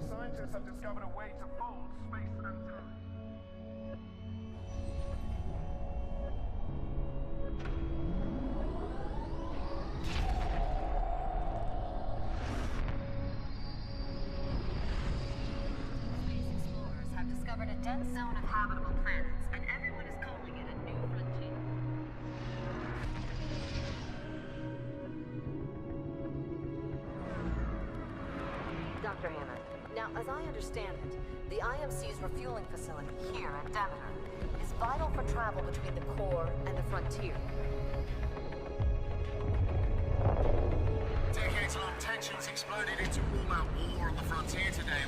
Scientists have discovered a way to fold space and time. Space explorers have discovered a dense zone of habitable planets, and everyone is calling it a new frontier. Dr. Hammond. Now, as I understand it, the IMC's refueling facility here at Demeter is vital for travel between the core and the frontier. Decades-long tensions exploded into all-out war on the frontier today.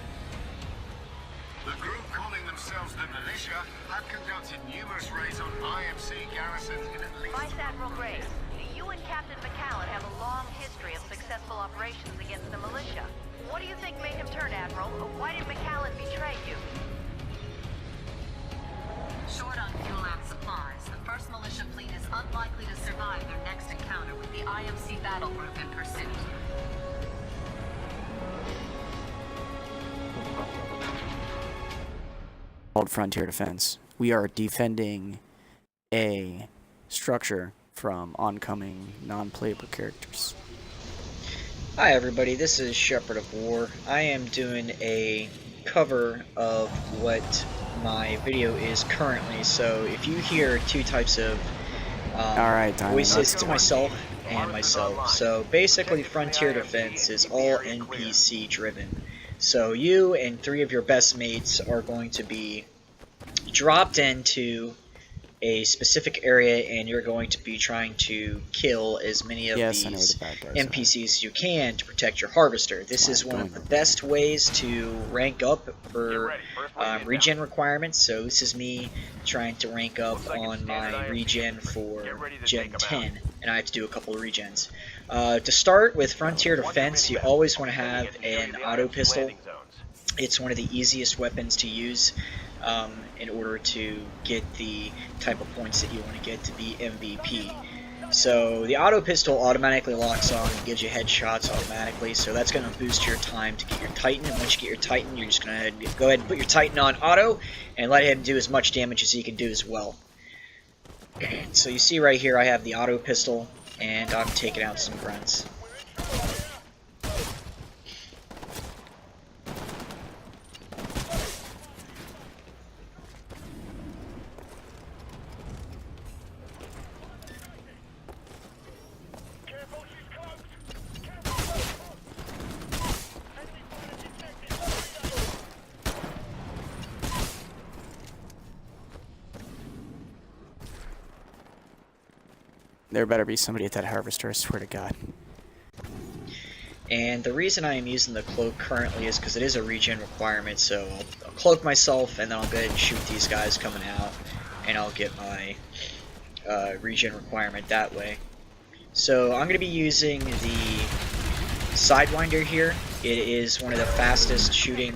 The group calling themselves the Militia have conducted numerous raids on IMC garrisons in at least... Vice Admiral Graves, you and Captain McCallan have a long history of successful operations against the Militia. What do you think made him turn, Admiral? Why did McCallan betray you? Short on fuel and supplies, the first militia fleet is unlikely to survive their next encounter with the IMC battle group in pursuit. Called Frontier Defense. We are defending a structure from oncoming non-playable characters. Hi everybody, this is Shepherd of War. I am doing a cover of what my video is currently, so if you hear two types of voices, to myself and myself. So basically Frontier Defense is all NPC driven. So you and 3 of your best mates are going to be dropped into a specific area, and you're going to be trying to kill as many of these NPCs as you can to protect your harvester. This is one of the best ways to rank up for regen requirements. So this is me trying to rank up on my regen for Gen 10, and I have to do a couple of regens. To start with Frontier Defense, you always want to have an auto pistol. It's one of the easiest weapons to use in order to get the type of points that you want to get to be MVP. So the auto pistol automatically locks on and gives you headshots automatically, so that's going to boost your time to get your Titan. And once you get your Titan, you're just going to go ahead and put your Titan on auto and let him do as much damage as he can do as well. So you see right here I have the auto pistol, and I'm taking out some grunts. There better be somebody at that harvester, I swear to God. And the reason I am using the cloak currently is because it is a regen requirement, so I'll cloak myself and then I'll go ahead and shoot these guys coming out, and I'll get my regen requirement that way. So I'm going to be using the Sidewinder here. It is one of the fastest shooting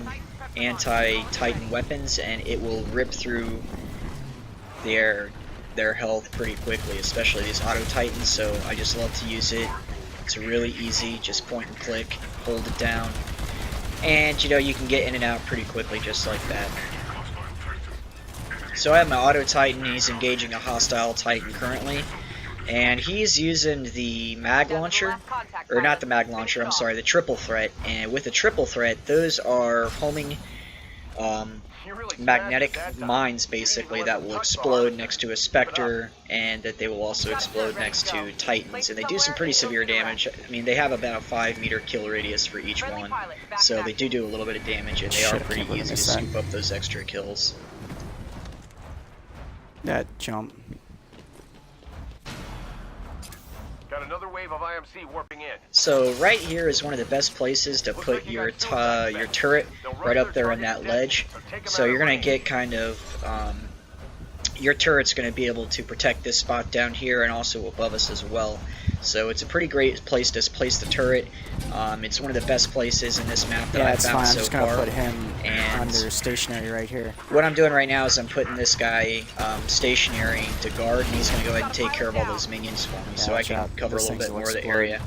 anti-Titan weapons, and it will rip through their health pretty quickly, especially these auto Titans, so I just love to use it. It's really easy, just point and click, hold it down, and you know, you can get in and out pretty quickly just like that. So I have my auto Titan, he's engaging a hostile Titan currently, and he's using the mag launcher, or not the mag launcher, I'm sorry, the triple threat, and with the triple threat, those are homing magnetic mines basically that will explode next to a Spectre, and that they will also explode next to Titans, and they do some pretty severe damage. I mean, they have about a 5-meter kill radius for each one, so they do a little bit of damage, and they are pretty easy to scoop up those extra kills. That jump. Got another wave wave of IMC warping in. So right here is one of the best places to put your turret, right up there in that ledge. So you're gonna get kind of your turret's gonna be able to protect this spot down here and also above us as well. So it's a pretty great place to place the turret. It's one of the best places in this map that I've found so far. I'm just gonna put him under stationary right here. What I'm doing right now is I'm putting this guy stationary to guard, and he's gonna go ahead and take care of all those minions for me, so I can cover a little bit more of the area.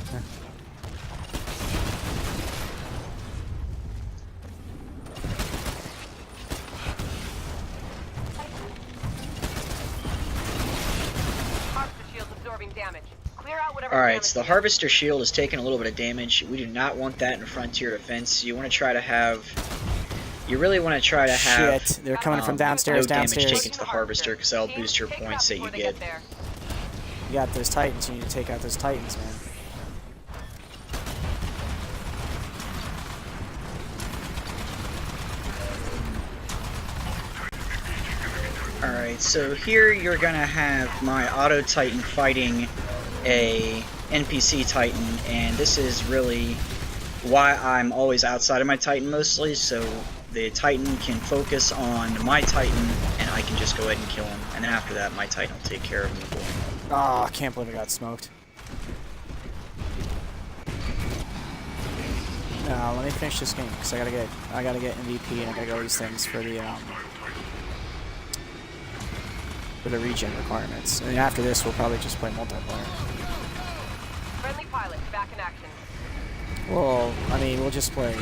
Alright, so the Harvester Shield is taking a little bit of damage. We do not want that in Frontier Defense. You want to try to have... You really want to try to have... Shit, they're coming from downstairs, no damage taken to the Harvester, because that'll boost your points that you get. You got those Titans, you need to take out those Titans, man. Alright, so here you're gonna have my Auto Titan fighting a NPC Titan, and this is really why I'm always outside of my Titan mostly, so the Titan can focus on my Titan, and I can just go ahead and kill him, and then after that my Titan will take care of me. Oh, I can't believe I got smoked. No, let me finish this game, because I gotta get MVP, and I gotta go these things for the regen requirements. And after this, we'll probably just play multiplayer. Friendly pilot, back in action. Well, I mean, we'll just play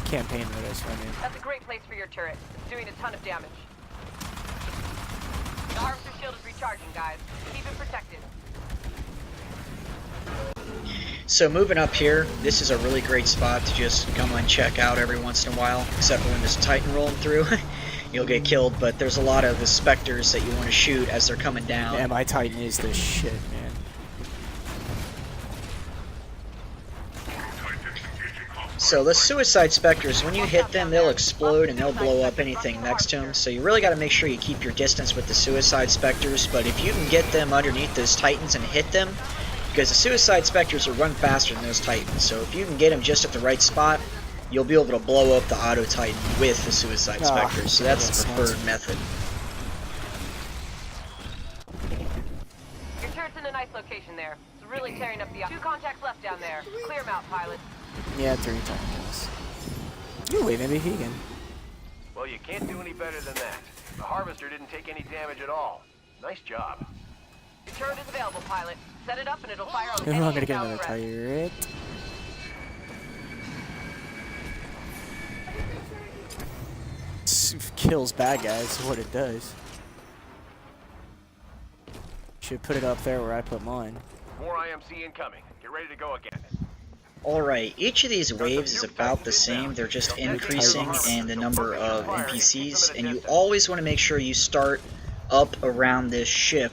campaign with us, I mean. That's a great place for your turret. It's doing a ton of damage. The Harvester Shield is recharging, guys. Keep it protected. So moving up here, this is a really great spot to just come and check out every once in a while, except for when there's a Titan rolling through. You'll get killed, but there's a lot of the Spectres that you want to shoot as they're coming down. Yeah, my Titan is the shit, man. So the Suicide Spectres, when you hit them, they'll explode and they'll blow up anything next to them. So you really got to make sure you keep your distance with the Suicide Spectres, but if you can get them underneath those Titans and hit them, because the Suicide Spectres will run faster than those Titans, so if you can get them just at the right spot, you'll be able to blow up the Auto Titan with the Suicide Spectres, so that's the preferred method. Your turret's in a nice location there. It's really tearing up the... 2 contacts left down there. Clear them out, pilot. Yeah, 3 times. You wait, maybe vegan. Well, you can't do any better than that. The Harvester didn't take any damage at all. Nice job. Your turret is available, pilot. Set it up and it'll fire on I'm any gonna get inbound another threat. turret. Kills bad guys is what it does. Should put it up there where I put mine. More IMC incoming. Get ready to go again. Alright, each of these waves is about the same, they're just increasing in the number of NPCs, and you always want to make sure you start up around this ship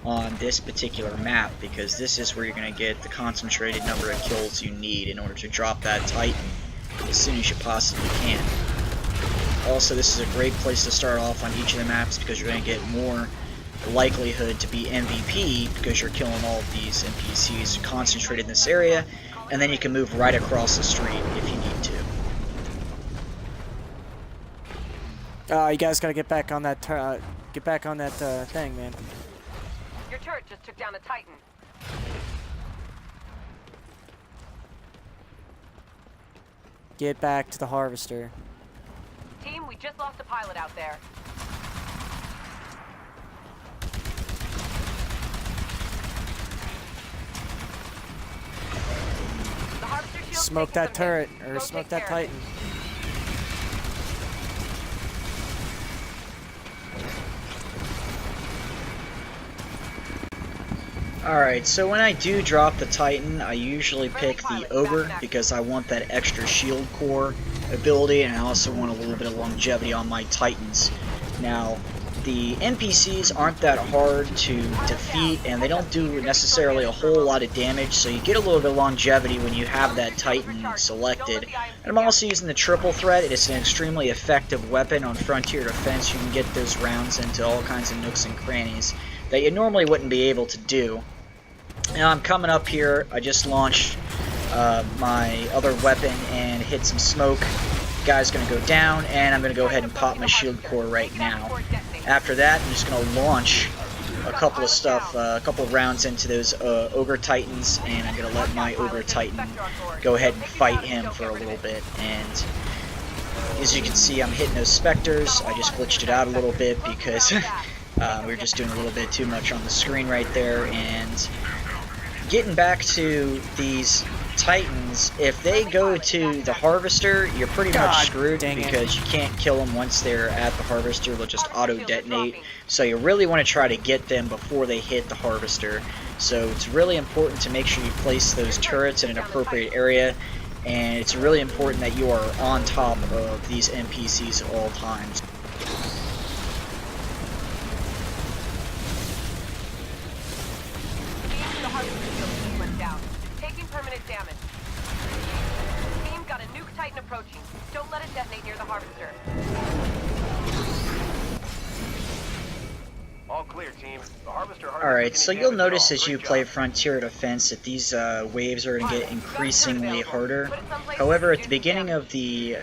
on this particular map, because this is where you're going to get the concentrated number of kills you need in order to drop that Titan as soon as you possibly can. Also, this is a great place to start off on each of the maps because you're going to get more likelihood to be MVP because you're killing all of these NPCs concentrated in this area, and then you can move right across the street if you need to. You guys gotta get back on that thing, man. Your turret just took down a Titan. Get back to the Harvester. Team, we just lost a pilot out there. The Harvester Shield's Smoke taking that some turret, hits. or Go smoke take that care of it. Titan. Alright, so when I do drop the Titan, I usually pick the Ogre because I want that extra shield core ability, and I also want a little bit of longevity on my Titans. Now, the NPCs aren't that hard to defeat, and they don't do necessarily a whole lot of damage, so you get a little bit of longevity when you have that Titan selected. And I'm also using the triple threat. It's an extremely effective weapon on Frontier Defense. You can get those rounds into all kinds of nooks and crannies that you normally wouldn't be able to do. Now I'm coming up here, I just launched my other weapon and hit some smoke. The guy's going to go down, and I'm going to go ahead and pop my shield core right now. After that, I'm just going to launch a couple of stuff, a couple of rounds into those Ogre Titans, and I'm going to let my Ogre Titan go ahead and fight him for a little bit. And as you can see, I'm hitting those Spectres. I just glitched it out a little bit because we were just doing a little bit too much on the screen right there. And getting back to these Titans, if they go to the Harvester, you're pretty much screwed because you can't kill them once they're at the Harvester. They'll just auto-detonate. So you really want to try to get them before they hit the Harvester. So it's really important to make sure you place those turrets in an appropriate area, and it's really important that you are on top of these NPCs at all times. Permanent damage. Team got a nuke Titan approaching. Don't let it detonate near the Harvester. All clear, team. The Harvester. Alright, so you'll notice as you play Frontier Defense that these waves are going to get increasingly harder. However, at the beginning of the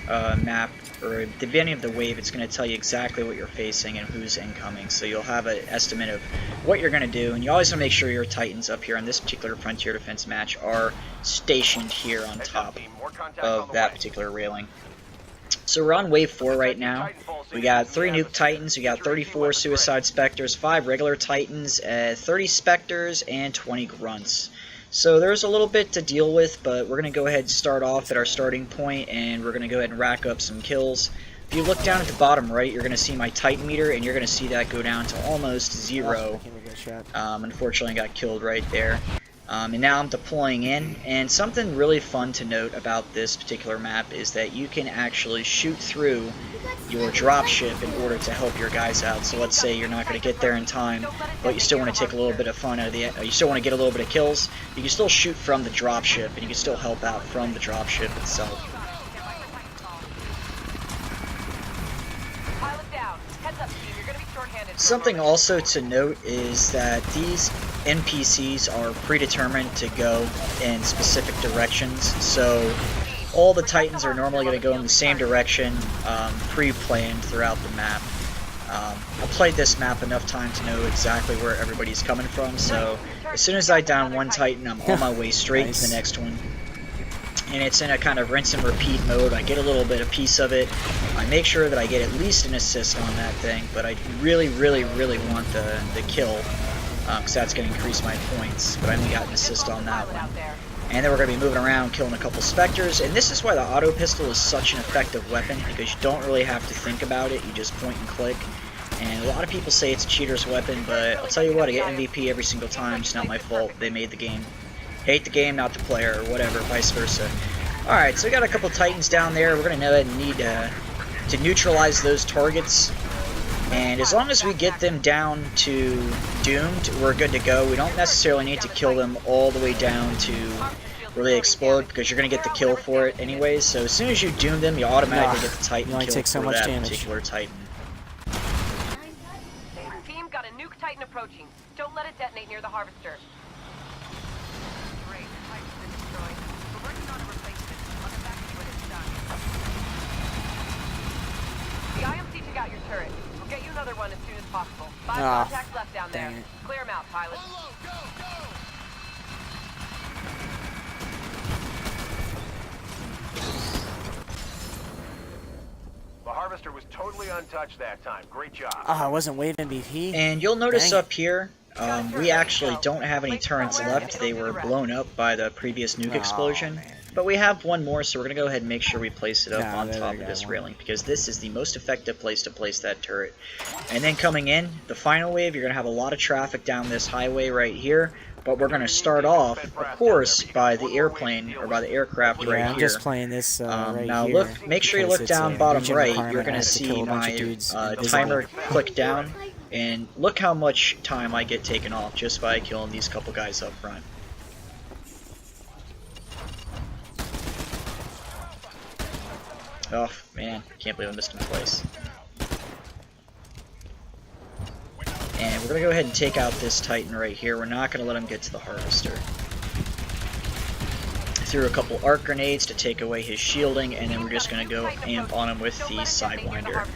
map, or at the beginning of the wave, it's going to tell you exactly what you're facing and who's incoming, so you'll have an estimate of what you're going to do, and you always want to make sure your Titans up here on this particular Frontier Defense match are stationed here on top of that particular railing. So we're on wave 4 right now. We got 3 nuke Titans, we got 34 Suicide Spectres, 5 regular Titans, 30 Spectres, and 20 Grunts. So there's a little bit to deal with, but we're going to go ahead and start off at our starting point, and we're going to go ahead and rack up some kills. If you look down at the bottom right, you're going to see my Titan meter, and you're going to see that go down to almost 0. Unfortunately, I got killed right there. And now I'm deploying in, and something really fun to note about this particular map is that you can actually shoot through your dropship in order to help your guys out. So let's say you're not going to get there in time, but you still want to take a little bit of fun out of the, you still want to get a little bit of kills. You can still shoot from the dropship, and you can still help out from the dropship itself. Something also to note is that these NPCs are predetermined to go in specific directions, so all the Titans are normally going to go in the same direction, pre-planned throughout the map. I've played this map enough time to know exactly where everybody's coming from, so as soon as I down one Titan, I'm on my way straight to the next one. And it's in a kind of rinse and repeat mode. I get a little bit of piece of it. I make sure that I get at least an assist on that thing, but I really want the kill, because that's going to increase my points, but I only got an assist on that one. And then we're going to be moving around, killing a couple Spectres, and this is why the auto pistol is such an effective weapon, because you don't really have to think about it, you just point and click. And a lot of people say it's a cheater's weapon, but I'll tell you what, I get MVP every single time. It's not my fault. They made the game. Hate the game, not the player, or whatever, vice versa. Alright, so we got a couple Titans down there. We're going to need to neutralize those targets. And as long as we get them down to doomed, we're good to go. We don't necessarily need to kill them all the way down to where they explode, because you're going to get the kill for it anyways. So as soon as you doom them, you automatically get the Titan kill for that particular Titan. Team got a nuke Titan approaching. Don't let it detonate near the Harvester. Great, Titan's been destroyed. We're working on a replacement. I'll get back to you when it's done. The IMC took out your turret. We'll get you another one as soon as possible. 5 contacts left down there. Clear them out, pilot. The Harvester was totally untouched that time. Great job. I wasn't waving MVP. And you'll notice up here, we actually don't have any turrets left. They were blown up by the previous nuke explosion. But we have one more, so we're going to go ahead and make sure we place it up on top of this railing, because this is the most effective place to place that turret. And then coming in, the final wave, you're going to have a lot of traffic down this highway right here. But we're going to start off, of course, by the airplane, or by the aircraft right here. I'm just playing this right now here. Look, make sure you look down bottom right. You're going to see my timer click down. And look how much time I get taken off just by killing these couple guys up front. Oh, man. Can't believe I missed him twice. And And we're going to go ahead and take out this Titan right here. We're not going to let him get to the Harvester. Threw a couple arc grenades to take away his shielding, and then we're just going to go amp on him with the Sidewinder.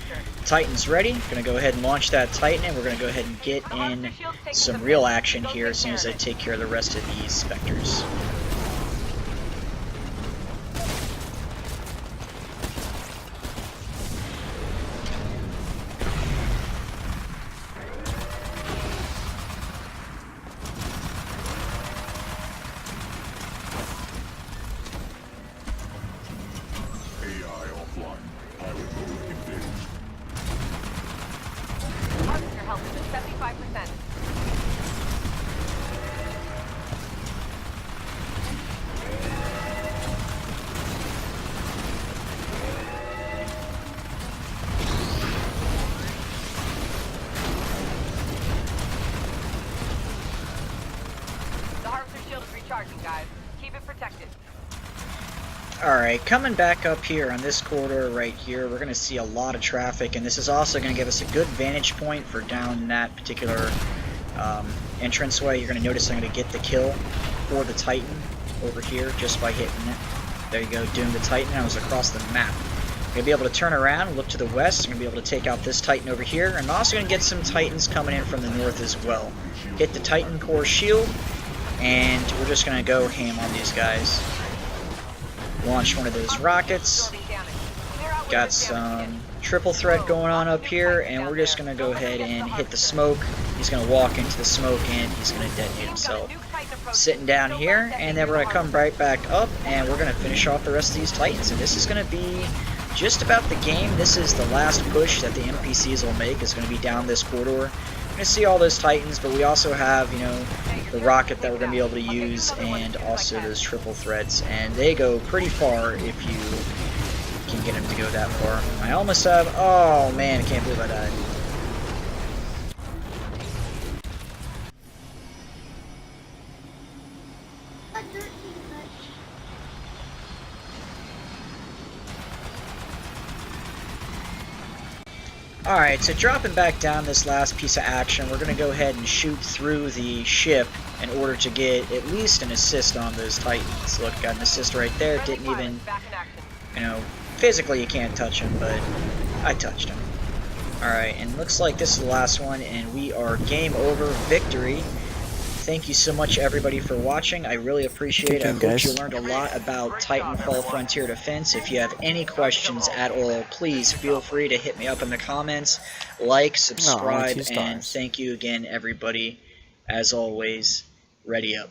Titan's ready. Going to go ahead and launch that Titan, and we're going to go ahead and get in some real action here as soon as I take care of the rest of these Spectres. Guys, keep it protected. Alright, coming back up here on this corridor right here, we're going to see a lot of traffic, and this is also going to give us a good vantage point for down that particular entranceway. You're going to notice I'm going to get the kill for the Titan over here just by hitting it. There you go, doing the Titan. I was across the map. I'm going to be able to turn around, look to the west. I'm going to be able to take out this Titan over here. I'm also going to get some Titans coming in from the north as well. Hit the Titan core shield, and we're just going to go ham on these guys. Launch one of those rockets. Got some triple threat going on up here, and we're just going to go ahead and hit the smoke. He's going to walk into the smoke, and he's going to detonate himself. Sitting down here, and then we're going to come right back up, and we're going to finish off the rest of these Titans. And this is going to be just about the game. This is the last push that the NPCs will make. Is going to be down this corridor. We're going to see all those Titans, but we also have, you know, the rocket that we're going to be able to use, and also those triple threats, and they go pretty far if you can get them to go that far. I almost have, oh man, I can't believe I died. Alright, so dropping back down this last piece of action, we're going to go ahead and shoot through the ship in order to get at least an assist on those Titans. Look, got an assist right there, didn't even, you know, physically you can't touch him, but I touched him. Alright, and looks like this is the last one, and we are game over, victory. Thank you so much everybody for watching. I really appreciate it. I hope you learned a lot about Titanfall Frontier Defense. If you have any questions at all, please feel free to hit me up in the comments. Like, subscribe, and thank you again everybody. As always, ready up.